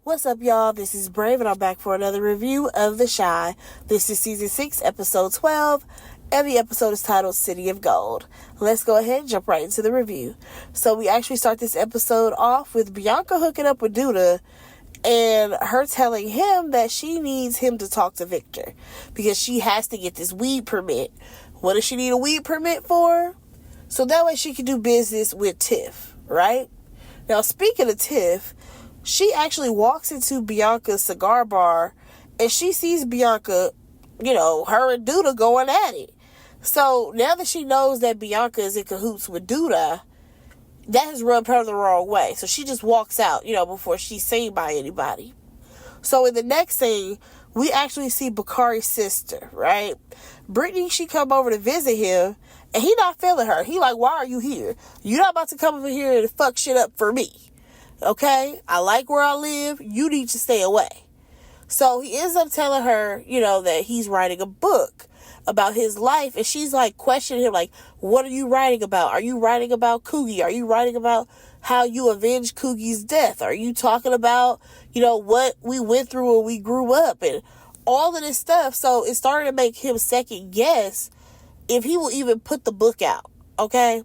What's up, y'all? This is Brave, and I'm back for another review of The Chi. This is Season 6, Episode 12, and the episode is titled City of Gold. Let's go ahead and jump right into the review. So we actually start this episode off with Bianca hooking up with Douda, and her telling him that she needs him to talk to Victor, because she has to get this weed permit. What does she need a weed permit for? So that way she can do business with Tiff, right? Now, speaking of Tiff, she actually walks into Bianca's cigar bar and she sees Bianca, her and Douda going at it. So now that she knows that Bianca is in cahoots with Douda, that has rubbed her the wrong way. So she just walks out, before she's seen by anybody. So in the next scene, we actually see Bakari's sister, right? Brittany, she come over to visit him and he not feeling her. He like, why are you here? You're not about to come over here and fuck shit up for me. Okay, I like where I live. You need to stay away. So he ends up telling her, that he's writing a book about his life. And she's like questioning him, like, what are you writing about? Are you writing about Coogie? Are you writing about how you avenged Coogie's death? Are you talking about, what we went through when we grew up and all of this stuff? So it started to make him second guess if he will even put the book out. Okay.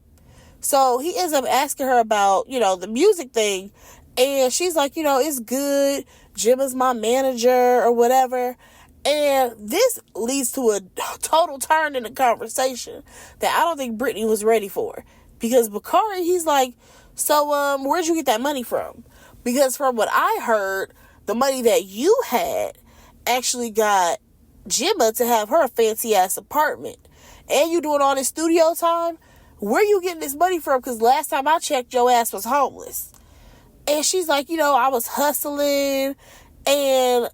So he ends up asking her about, the music thing. And she's like, it's good. Jim is my manager or whatever. And this leads to a total turn in the conversation that I don't think Brittany was ready for. Because Bakari, he's like, so where'd you get that money from? Because from what I heard, the money that you had actually got Gemma to have her a fancy-ass apartment. And you doing all this studio time? Where you getting this money from? Because last time I checked, your ass was homeless. And she's like, I was hustling. And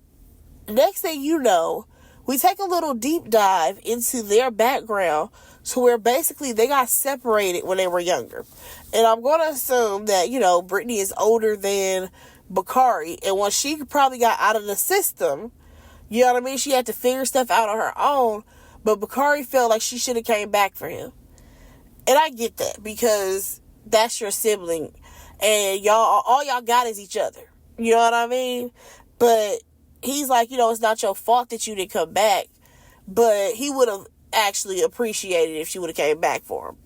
next thing you know, we take a little deep dive into their background to where basically they got separated when they were younger. And I'm going to assume that, Brittany is older than Bakari. And once she probably got out of the system, you know what I mean? She had to figure stuff out on her own. But Bakari felt like she should have came back for him. And I get that because that's your sibling and all y'all got is each other. You know what I mean? But he's like, it's not your fault that you didn't come back, but he would have actually appreciated if she would have came back for him.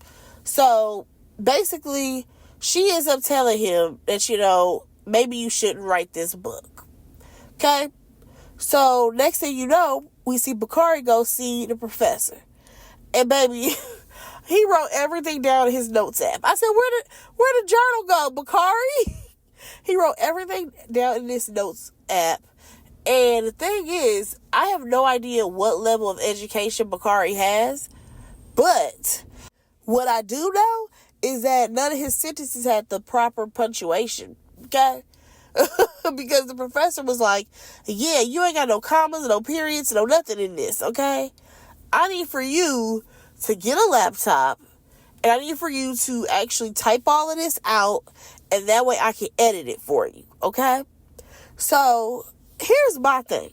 So basically she ends up telling him that, maybe you shouldn't write this book. Okay. So next thing you know, we see Bakari go see the professor, and baby, he wrote everything down in his notes app. I said, where the journal go, Bakari? He wrote everything down in this notes app. And the thing is, I have no idea what level of education Bakari has. But what I do know is that none of his sentences had the proper punctuation. Okay? Because the professor was like, yeah, you ain't got no commas, no periods, no nothing in this. Okay? I need for you to get a laptop, and I need for you to actually type all of this out, and that way I can edit it for you, okay? So, here's my thing.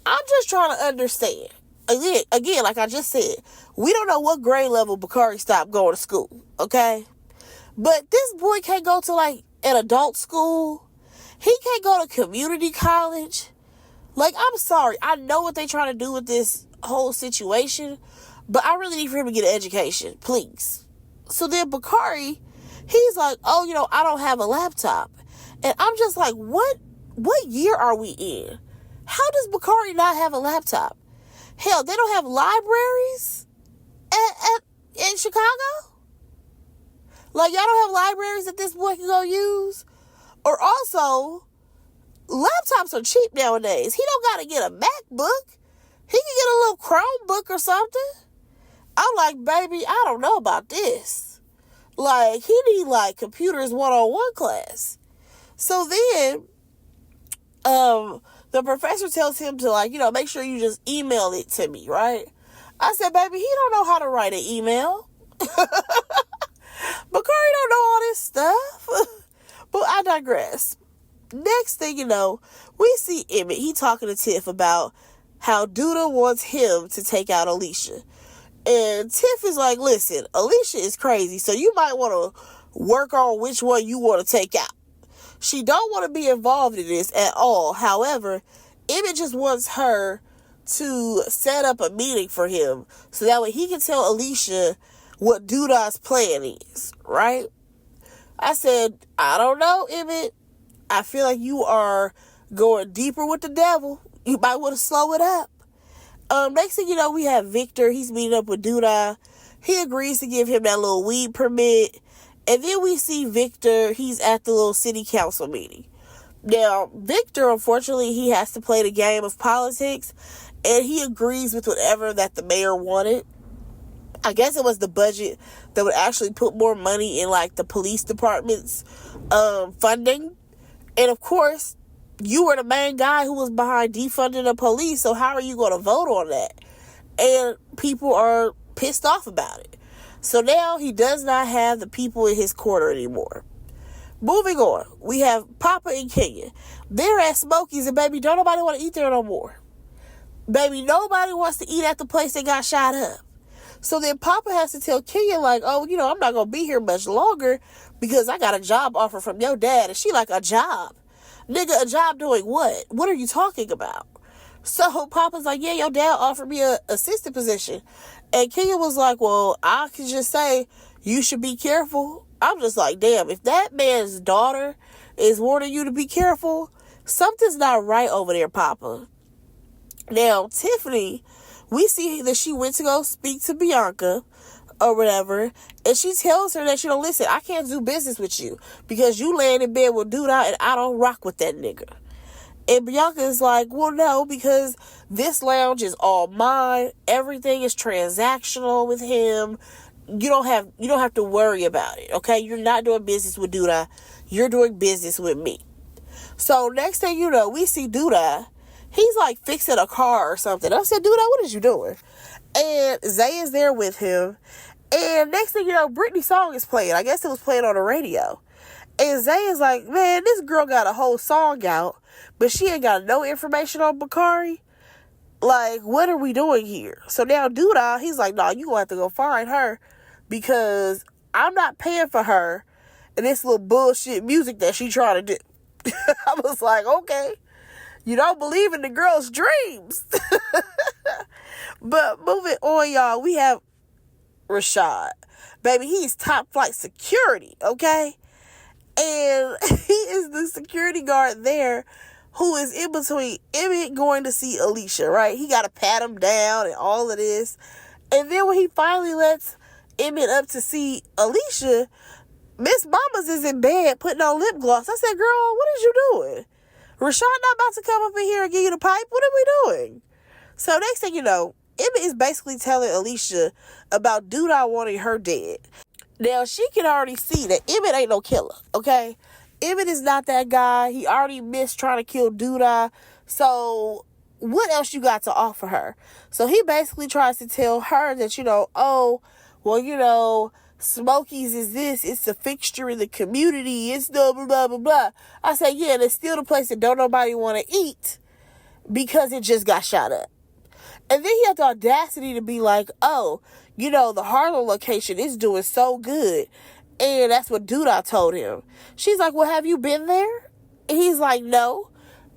I'm just trying to understand. Again, like I just said, we don't know what grade level Bakari stopped going to school, okay? But this boy can't go to, an adult school. He can't go to community college. I'm sorry. I know what they trying to do with this whole situation, but I really need for him to get an education, please. So then Bakari, he's like, oh, I don't have a laptop. And I'm just like, what year are we in? How does Bakari not have a laptop? Hell, they don't have libraries in Chicago? Y'all don't have libraries that this boy can go use? Or also, laptops are cheap nowadays. He don't got to get a MacBook. He can get a little Chromebook or something. I'm like, baby, I don't know about this. He need, computers one-on-one class. So then, the professor tells him to, make sure you just email it to me, right? I said, baby, he don't know how to write an email. Bakari don't know all this stuff. But I digress. Next thing you know, we see Emmett. He talking to Tiff about how Douda wants him to take out Alicia. And Tiff is like, listen, Alicia is crazy, so you might want to work on which one you want to take out. She don't want to be involved in this at all. However, Emmett just wants her to set up a meeting for him so that way he can tell Alicia what Doodah's plan is, right? I said, I don't know, Emmett. I feel like you are going deeper with the devil. You might want to slow it up. Next thing you know, we have Victor. He's meeting up with Doodah. He agrees to give him that little weed permit. And then we see Victor. He's at the little city council meeting. Now, Victor, unfortunately, he has to play the game of politics. And he agrees with whatever that the mayor wanted. I guess it was the budget that would actually put more money in, like, the police department's funding. And, of course, you were the main guy who was behind defunding the police, so how are you going to vote on that? And people are pissed off about it. So now he does not have the people in his corner anymore. Moving on, we have Papa and Kenya. They're at Smokey's, and baby, don't nobody want to eat there no more. Baby, nobody wants to eat at the place that got shot up. So then Papa has to tell Kenya, like, oh, you know, I'm not going to be here much longer because I got a job offer from your dad. And she like, a job? Nigga, a job doing what? What are you talking about? So Papa's like, yeah, your dad offered me a assistant position. And Kenya was like, well, I could just say you should be careful. I'm just like, damn, if that man's daughter is warning you to be careful, something's not right over there, Papa. Now, Tiffany, we see that she went to go speak to Bianca or whatever, and she tells her that, you know, listen, I can't do business with you because you laying in bed with Doodah and I don't rock with that nigga. And Bianca is like, well, no, because this lounge is all mine. Everything is transactional with him. You don't have to worry about it, okay? You're not doing business with Doodah. You're doing business with me. So next thing you know, we see Doodah. He's like fixing a car or something. I said, Doodah, what is you doing? And Zay is there with him. And next thing you know, Britney's song is playing. I guess it was playing on the radio. And Zay is like, man, this girl got a whole song out, but she ain't got no information on Bakari. Like, what are we doing here? So now Doodah, he's like, nah, you gonna have to go find her because I'm not paying for her and this little bullshit music that she trying to do. I was like, okay. You don't believe in the girl's dreams. But moving on, y'all, we have Rashad. Baby, he's top flight security, okay? And he is the security guard there who is in between Emmett going to see Alicia, right? He got to pat him down and all of this. And then when he finally lets Emmett up to see Alicia, Miss Mamas is in bed putting on lip gloss. I said, girl, what is you doing? Rashad not about to come up in here and give you the pipe? What are we doing? So next thing you know, Emmett is basically telling Alicia about Doodah wanting her dead. Now, she can already see that Emmett ain't no killer, okay? Emmett is not that guy. He already missed trying to kill Doodah. So what else you got to offer her? So he basically tries to tell her that, you know, oh, well, you know, Smokey's is this. It's a fixture in the community. It's blah, blah, blah, blah, blah. I said, yeah, and it's still the place that don't nobody want to eat because it just got shot up. And then he had the audacity to be like, oh, you know, the Harlem location is doing so good. And that's what Doodah told him. She's like, well, have you been there? And he's like, no.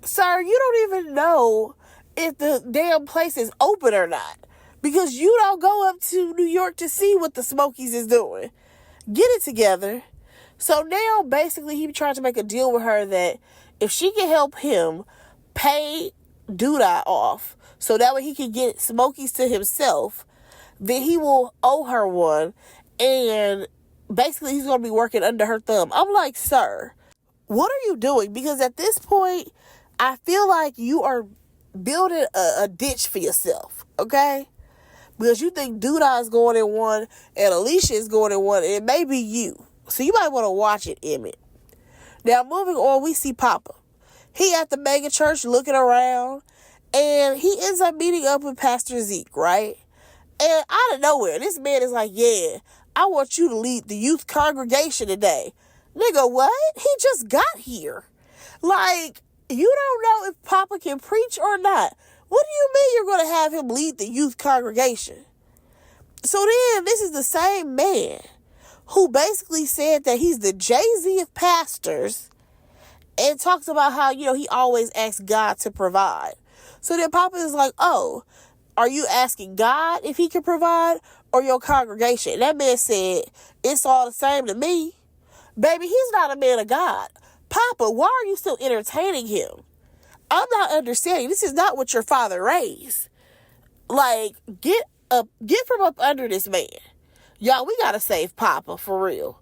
Sir, you don't even know if the damn place is open or not. Because you don't go up to New York to see what the Smokies is doing. Get it together. So now, basically, he tried to make a deal with her that if she can help him pay Doodah off, so that way he can get Smokies to himself, then he will owe her one. And basically, he's going to be working under her thumb. I'm like, sir, what are you doing? Because at this point, I feel like you are building a ditch for yourself, okay? Because you think Doodah is going in one and Alicia is going in one, and it may be you. So you might want to watch it, Emmett. Now, moving on, we see Papa. He at the mega church looking around, and he ends up meeting up with Pastor Zeke, right? And out of nowhere, this man is like, yeah, I want you to lead the youth congregation today. Nigga, what? He just got here. Like, you don't know if Papa can preach or not. What do you mean you're going to have him lead the youth congregation? So then, this is the same man who basically said that he's the Jay-Z of pastors, and talks about how, he always asks God to provide. So then Papa is like, oh, are you asking God if he can provide or your congregation? And that man said, it's all the same to me. Baby, he's not a man of God. Papa, why are you still entertaining him? I'm not understanding. This is not what your father raised. Like, get from up under this man. Y'all, we gotta save Papa, for real.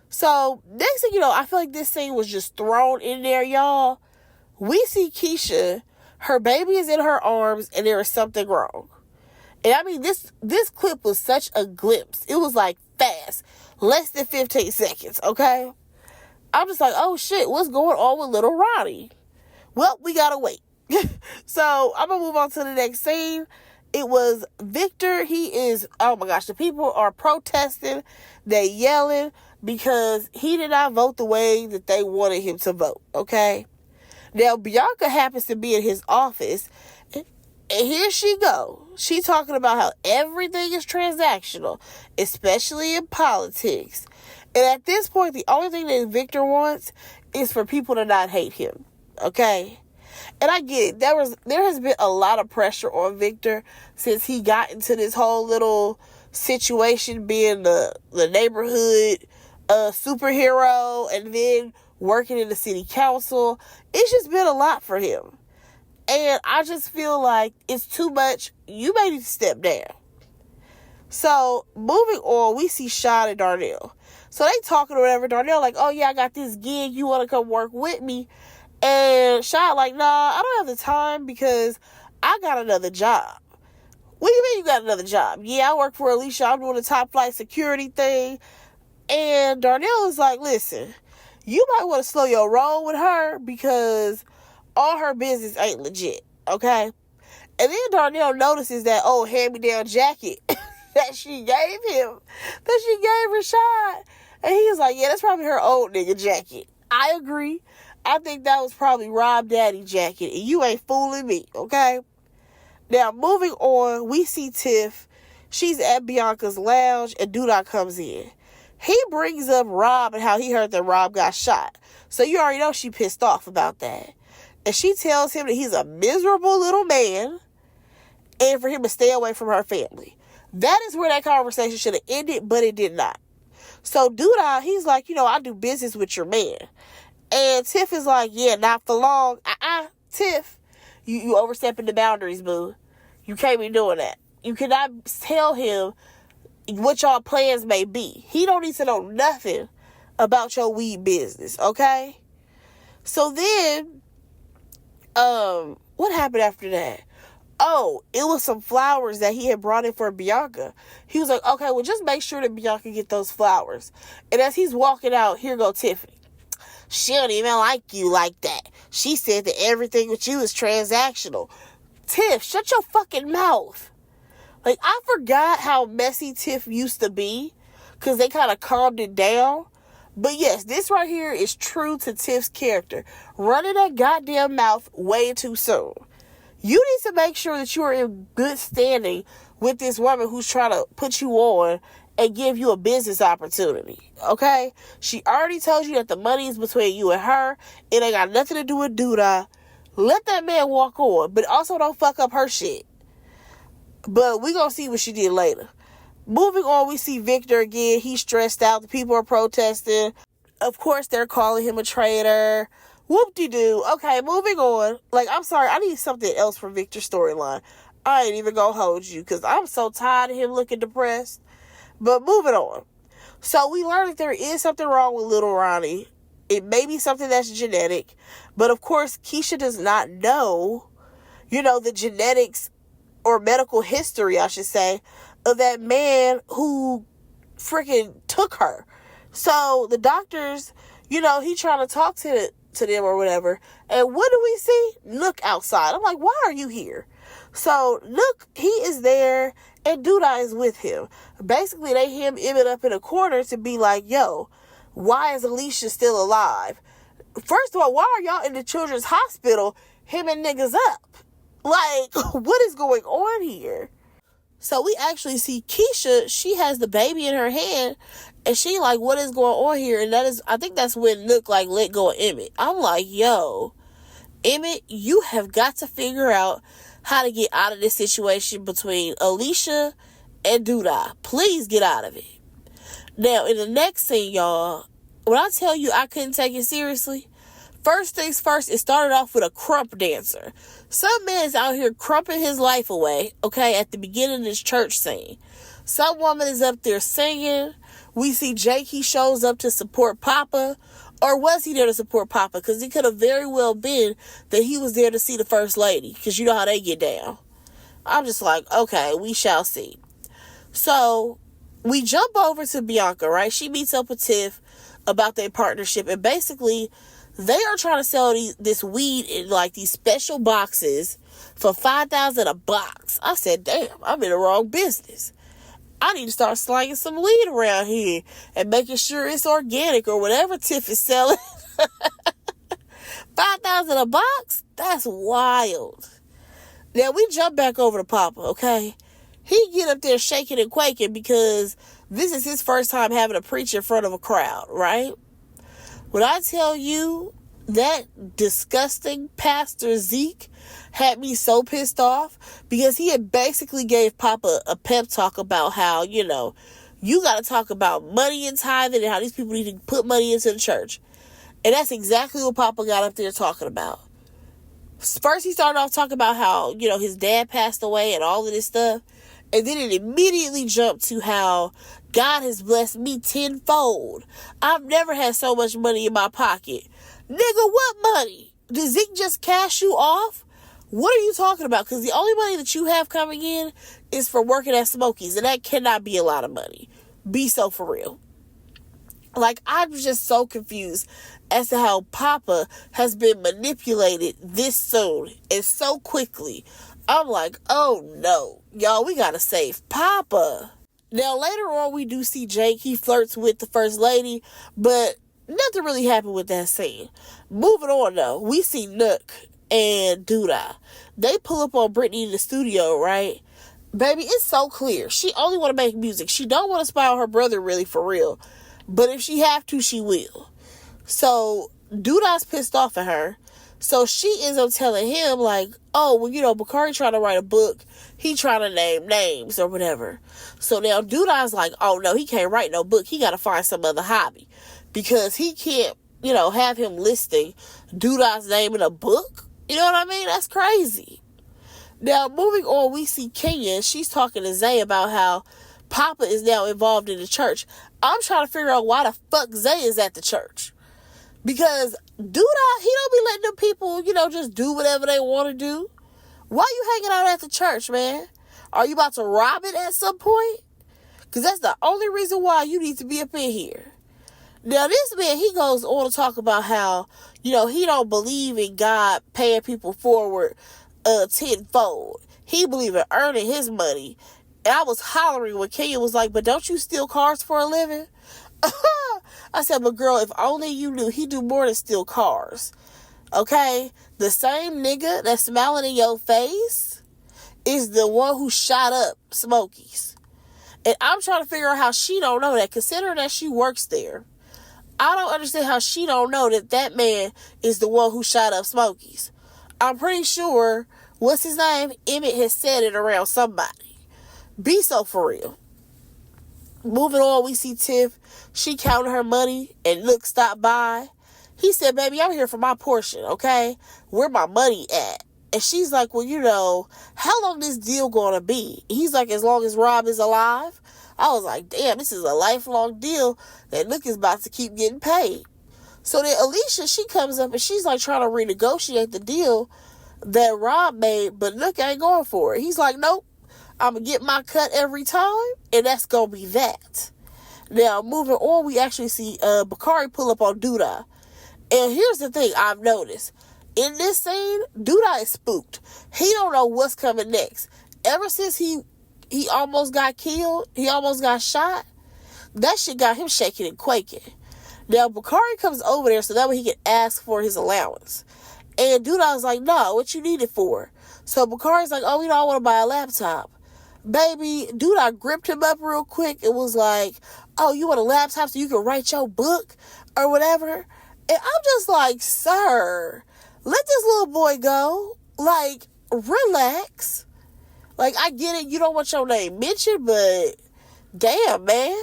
So, next thing you know, I feel like this scene was just thrown in there, y'all. We see Keisha, her baby is in her arms, and there is something wrong. And I mean, this clip was such a glimpse. It was like fast. Less than 15 seconds, okay? I'm just like, oh shit, what's going on with little Ronnie? Well, we gotta wait. So, I'm gonna move on to the next scene. It was Victor. He is, oh my gosh, the people are protesting. They yelling because he did not vote the way that they wanted him to vote, okay? Now, Bianca happens to be in his office, and here she go. She talking about how everything is transactional, especially in politics. And at this point, the only thing that Victor wants is for people to not hate him, okay? And I get it. There has been a lot of pressure on Victor since he got into this whole little situation being the neighborhood superhero and then working in the city council. It's just been a lot for him. And I just feel like it's too much. You may need to step down. So, moving on, we see Sean and Darnell. So, they talking or whatever. Darnell like, oh yeah, I got this gig. You want to come work with me? And Sean like, nah, I don't have the time because I got another job. What do you mean you got another job? Yeah, I work for Alicia. I'm doing the top flight security thing. And Darnell is like, listen, you might want to slow your roll with her because all her business ain't legit, okay? And then Darnell notices that old hand-me-down jacket that she gave him, that she gave Rashad. And he's like, yeah, that's probably her old nigga jacket. I agree. I think that was probably Rob Daddy jacket, and you ain't fooling me, okay? Now, moving on, we see Tiff. She's at Bianca's lounge, and Dudok comes in. He brings up Rob and how he heard that Rob got shot. So you already know she pissed off about that. And she tells him that he's a miserable little man and for him to stay away from her family. That is where that conversation should have ended, but it did not. So Dudok, he's like, I do business with your man. And Tiff is like, yeah, not for long. Tiff, you overstepping the boundaries, boo. You can't be doing that. You cannot tell him what y'all plans may be. He don't need to know nothing about your weed business, okay? So then, what happened after that? Oh, it was some flowers that he had brought in for Bianca. He was like, okay, well, just make sure that Bianca get those flowers. And as he's walking out, here go Tiffany. She don't even like you like that. She said that everything with you is transactional. Tiff, shut your fucking mouth. Like, I forgot how messy Tiff used to be because they kind of calmed it down. But yes, this right here is true to Tiff's character. Running that goddamn mouth way too soon. You need to make sure that you are in good standing with this woman who's trying to put you on and give you a business opportunity, okay? She already told you that the money is between you and her. It ain't got nothing to do with Duda. Let that man walk on, but also don't fuck up her shit. But we gonna see what she did later. Moving on, we see Victor again. He's stressed out. The people are protesting. Of course, they're calling him a traitor. Whoop-de-doo. Okay, moving on. Like, I'm sorry. I need something else for Victor's storyline. I ain't even gonna hold you because I'm so tired of him looking depressed. But moving on. So we learned that there is something wrong with little Ronnie. It may be something that's genetic. But of course, Keisha does not know, the genetics or medical history, I should say, of that man who freaking took her. So the doctors, he trying to talk to them or whatever. And what do we see? Nook outside. I'm like, why are you here? So Nook, he is there and Duda is with him. Basically, they him Emmett up in a corner to be like, yo, why is Alicia still alive? First of all, why are y'all in the children's hospital him and niggas up? Like, what is going on here? So we actually see Keisha, she has the baby in her hand, And she like, what is going on here? And I think that's when Nook like let go of Emmett. I'm like, yo, Emmett, you have got to figure out how to get out of this situation between Alicia and Douda. Please get out of it. Now, in the next scene, y'all, when I tell you I couldn't take it seriously, first things first, it started off with a crump dancer. Some man's out here crumping his life away, okay, at the beginning of this church scene. Some woman is up there singing. We see Jake, he shows up to support Papa. Or was he there to support Papa? Because it could have very well been that he was there to see the First Lady. Because you know how they get down. I'm just like, okay, we shall see. So, we jump over to Bianca, right? She meets up with Tiff about their partnership. And basically, they are trying to sell this weed in like these special boxes for $5,000 a box. I said, damn, I'm in the wrong business. I need to start slanging some weed around here and making sure it's organic or whatever Tiff is selling. $5,000 a box? That's wild. Now, we jump back over to Papa, okay? He get up there shaking and quaking because this is his first time having to preach in front of a crowd, right? When I tell you that disgusting Pastor Zeke had me so pissed off because he had basically gave Papa a pep talk about how, you know, you got to talk about money and tithing and how these people need to put money into the church. And that's exactly what Papa got up there talking about. First, he started off talking about how, you know, his dad passed away and all of this stuff. And then it immediately jumped to how God has blessed me tenfold. I've never had so much money in my pocket. Nigga, what money? Did Zeke just cash you off? What are you talking about? Because the only money that you have coming in is for working at Smokies. And that cannot be a lot of money. Be so for real. Like, I'm just so confused as to how Papa has been manipulated this soon and so quickly. I'm like, oh no. Y'all, we gotta save Papa. Now, later on, we do see Jake. He flirts with the First Lady, but nothing really happened with that scene. Moving on, though, we see Nook and Douda. They pull up on Brittany in the studio, right? Baby, it's so clear. She only want to make music. She don't want to spy on her brother, really, for real. But if she have to, she will. So, Douda's pissed off at her. So, she ends up telling him, like, oh, well, you know, Bakari trying to write a book. He trying to name names or whatever. So, now Douda's like, oh, no, he can't write no book. He got to find some other hobby. Because he can't, you know, have him listing Douda's name in a book. You know what I mean? That's crazy. Now, moving on, we see Kenya. She's talking to Zay about how Papa is now involved in the church. I'm trying to figure out why the fuck Zay is at the church. Because Douda, he don't be letting them people, you know, just do whatever they want to do. Why you hanging out at the church, man? Are you about to rob it at some point? Because that's the only reason why you need to be up in here. Now, this man, he goes on to talk about how, you know, he don't believe in God paying people forward tenfold. He believe in earning his money. And I was hollering when Kenya was like, but don't you steal cars for a living? I said, but girl, if only you knew, he do more than steal cars. Okay? The same nigga that's smiling in your face is the one who shot up Smokies. And I'm trying to figure out how she don't know that, considering that she works there. I don't understand how she don't know that that man is the one who shot up Smokies. I'm pretty sure, what's his name? Emmett has said it around somebody. Be so for real. Moving on, we see Tiff. She counted her money and Nook stopped by. He said, baby, I'm here for my portion, okay? Where my money at? And she's like, well, you know, how long this deal gonna be? He's like, as long as Rob is alive. I was like, damn, this is a lifelong deal that Nook is about to keep getting paid. So then Alicia, she comes up and she's like trying to renegotiate the deal that Rob made, but Nook ain't going for it. He's like, nope, I'm going to get my cut every time, and that's going to be that. Now, moving on, we actually see Bakari pull up on Douda. And here's the thing I've noticed. In this scene, Douda is spooked. He don't know what's coming next. Ever since he almost got killed, he almost got shot, that shit got him shaking and quaking. Now, Bakari comes over there so that way he can ask for his allowance. And Douda's like, no, what you need it for? So Bakari's like, oh, you know, I want to buy a laptop. Baby, Douda gripped him up real quick and was like, oh, you want a laptop so you can write your book or whatever? And I'm just like, sir, let this little boy go. Like, relax. Like, I get it. You don't want your name mentioned, but damn, man.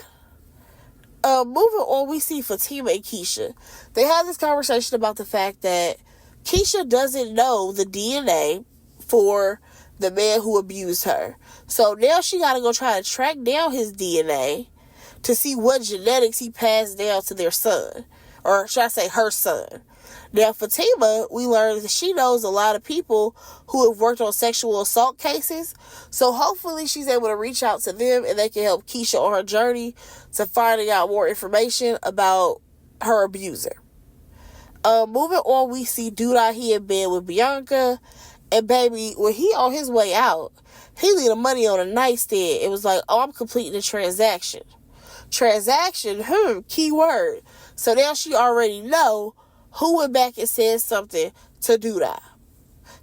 Moving on, we see Fatima and Keisha. They have this conversation about the fact that Keisha doesn't know the DNA for the man who abused her. So now she got to go try to track down his DNA to see what genetics he passed down to their son. Or should I say her son. Now, Fatima, we learned that she knows a lot of people who have worked on sexual assault cases. So hopefully she's able to reach out to them and they can help Keisha on her journey to finding out more information about her abuser. Moving on, we see Duda, he in bed with Bianca. And baby, when he on his way out, he leave the money on a nightstand. It was like, oh, I'm completing the transaction. Transaction, key word. So now she already know who went back and said something to Duda.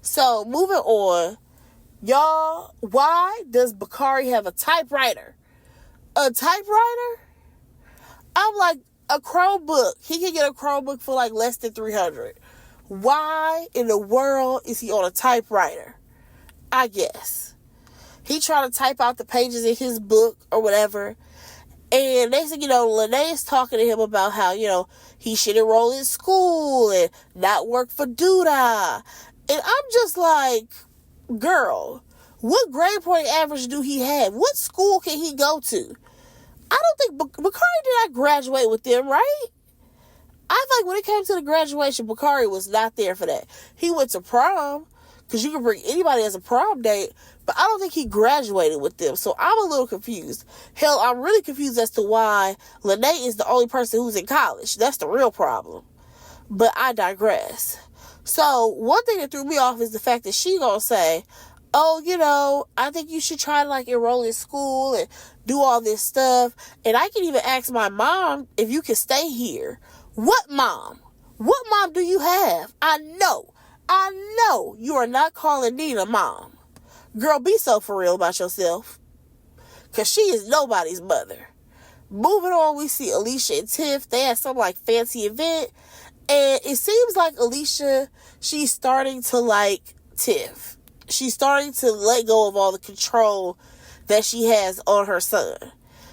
So, moving on. Y'all, why does Bakari have a typewriter? A typewriter? I'm like, a Chromebook. He can get a Chromebook for like less than $300. Why in the world is he on a typewriter? I guess. He trying to type out the pages in his book or whatever. And next thing you know, Lene is talking to him about how, he should enroll in school and not work for Duda. And I'm just like, girl, what grade point average do he have? What school can he go to? I don't think Bakari did not graduate with them, right? I feel like when it came to the graduation, Bakari was not there for that. He went to prom, because you can bring anybody as a prom date, but I don't think he graduated with them. So I'm a little confused. Hell, I'm really confused as to why Lene is the only person who's in college. That's the real problem. But I digress. So one thing that threw me off is the fact that she gonna say, oh, I think you should try to like enroll in school and do all this stuff. And I can even ask my mom if you can stay here. What mom? What mom do you have? I know you are not calling Nina mom. Girl, be so for real about yourself. Because she is nobody's mother. Moving on, we see Alicia and Tiff. They had some like fancy event. And it seems like Alicia, she's starting to like Tiff. She's starting to let go of all the control that she has on her son.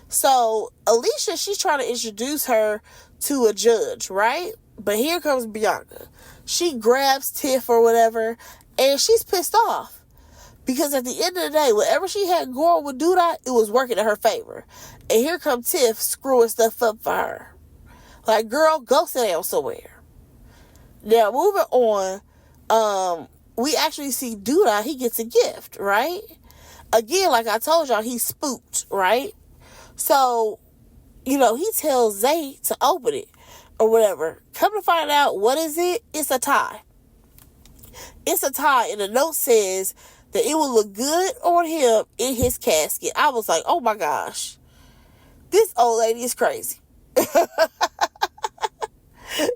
So Alicia, she's trying to introduce her to a judge, right? But here comes Bianca. She grabs Tiff or whatever, and she's pissed off. Because at the end of the day, whatever she had going with Duda, it was working in her favor. And here comes Tiff screwing stuff up for her. Like, girl, go sit down somewhere. Now, moving on, we actually see Duda, he gets a gift, right? Again, like I told y'all, he's spooked, right? So, he tells Zay to open it or whatever. Come to find out, what is it? It's a tie. It's a tie, and the note says that it will look good on him in his casket. I was like, oh my gosh. This old lady is crazy.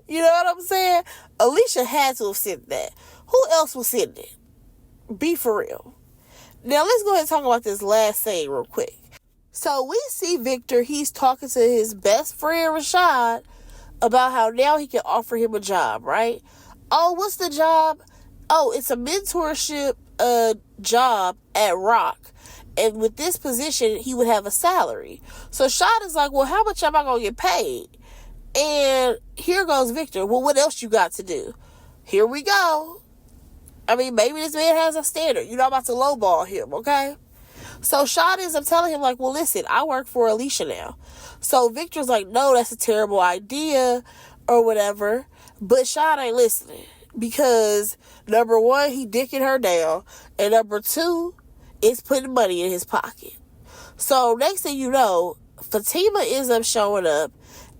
You know what I'm saying? Alicia had to have sent that. Who else was sending it? Be for real. Now, let's go ahead and talk about this last scene real quick. So, we see Victor. He's talking to his best friend, Rashad, about how now he can offer him a job, right? Oh, what's the job? Oh, it's a mentorship job at Rock. And with this position, he would have a salary. So, Shad is like, well, how much am I going to get paid? And here goes Victor. Well, what else you got to do? Here we go. I mean, maybe this man has a standard. You're not about to lowball him, okay? So Shad ends up telling him, like, well, listen, I work for Alicia now. So Victor's like, no, that's a terrible idea or whatever. But Shad ain't listening. Because, number one, he dicking her down. And number two, it's putting money in his pocket. So next thing you know, Fatima ends up showing up.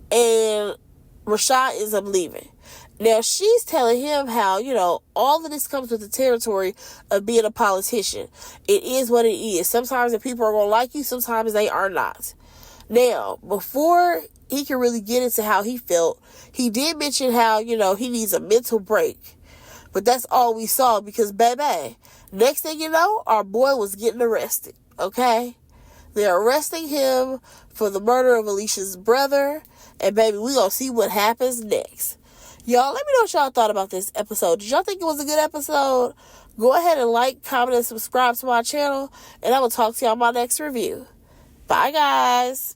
And Rashad ends up leaving. Now, she's telling him how, all of this comes with the territory of being a politician. It is what it is. Sometimes the people are going to like you. Sometimes they are not. Now, before he can really get into how he felt, he did mention how, he needs a mental break. But that's all we saw because, baby, next thing you know, our boy was getting arrested. Okay? They're arresting him for the murder of Alicia's brother. And baby, we gonna see what happens next. Y'all, let me know what y'all thought about this episode. Did y'all think it was a good episode? Go ahead and like, comment, and subscribe to my channel. And I will talk to y'all in my next review. Bye, guys.